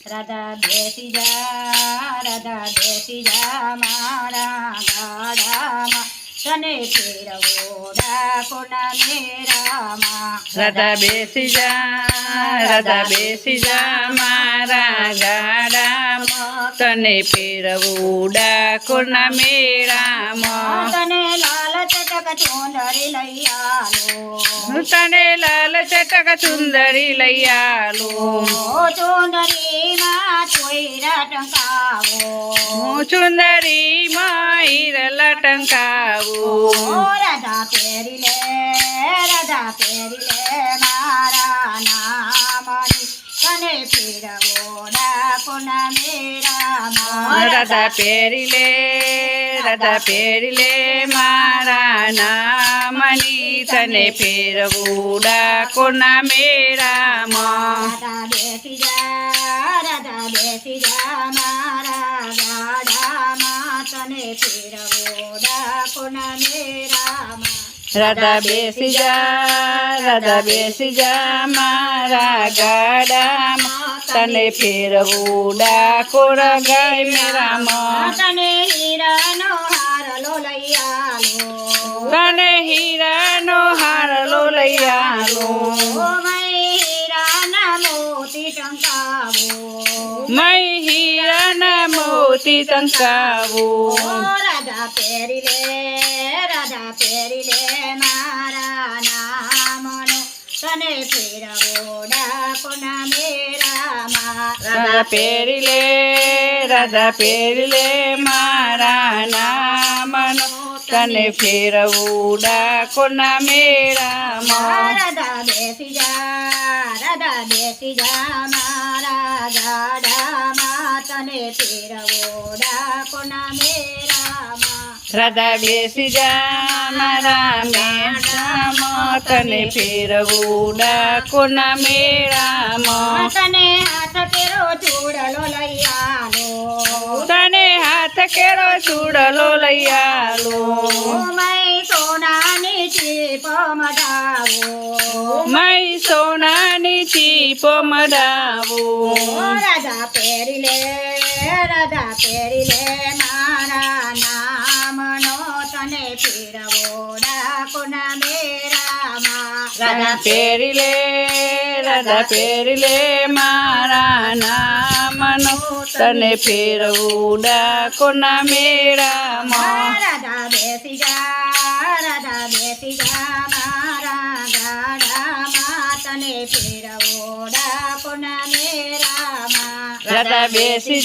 રાધા બેસી જા મારા ગાડામાં તને ફેરવો ડાકોરના મેળામાં રાધા બેસી જા મારા ગાડામાં તને ફેરવું ડાકોરના મેળામાં તને લાલ ચટક ચુંદરી લઈ આલો તને લાલ ચટક સુંદરી લઈ આલો ચુંદરીમાં ચોઈરા ટંકાવો ચુંદરીમાં હીરલા ટંકાવું રાધા પહેરી લે મારા નામની તને ફેરવો ડાકોરના મેળામાં રાધા પહેરી લે મારા નામની તને ફેરવું ડાકોરના મેળામાં રાધા બેસી જા મારા ગાડામાં તને ફેરવો ડાકોરના મેળામાં રાધા બેસી જા મારા ગાડામાં તને ફેરવું ડાકોર ગાય મેળામાં તને હીરાનો હારલો લઈ આલો તને હીરાનો હારલો લઈ આલો હીરાના મોતી ટંકાવો હીરાના મોતી ટંકાવું રાધા પહેરી લે મારા નામનો તને ફેરવો ડાકોરના મેળામાં રાધા પહેરી લે મારા નામનો તને ફેરવું ડાકોરના મેળામાં રાધા બેસી જા મારા ગાડામાં તને ફેરવો ડાકોરના મેળામાં રાધા બેસી જા મારા મેળામાં તને ફેરવું ડાકોરના મેળામાં તને હાથ કેરો ચૂડલો લઈ આલો તને હાથ કેરો ચૂડલો લઈ આલો સોનાની ચીપ મઢાવો સોનાની ચીપ મઢાવું રાધા પહેરી લે મારા નામનો તને ફેરવો ડાકોરના મેળામાં રાધા પહેરી લે મારા નામનો તને ફેરવું ડાકોરના મેળામાં રાધા બેસી જા મારા ગાડામાં તને ફેરવો ડાકોરના મેળામાં રાધા બેસી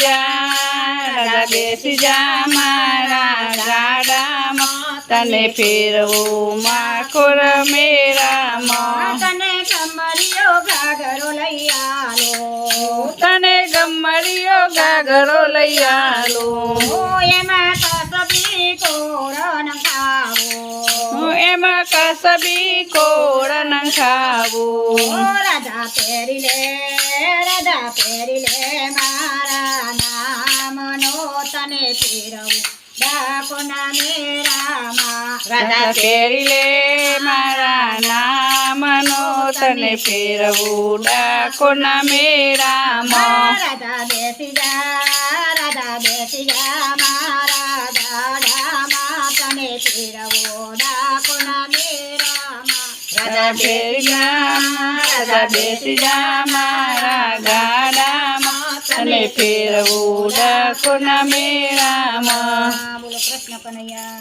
જા મારા ગાડામાં તને ફેરવું માકોર મેળામાં તને કમરિયો ઘાઘરો લઈ આલો તને ગમરિયો ગાગરો લઈ આલો એમાં કસબી કોરણ ખાવો એમાં કસબી કોળ નખાવું રાધા પહેરી લે મારા નામનો તને ફેરવું ડાકોરના મેળામાં રાધા પહેરી લે મારા નામનો તને ફેરવું ડાકોરના મેળામાં રાધા બેસી જા મારા ગાડામાં તને ફેરવો ડાકોરના મેળામાં રાધા બેસી જા મારા ગાડામાં તને ફેરવું ડાકોરના મેળામાં બોલો કૃષ્ણ કનૈયા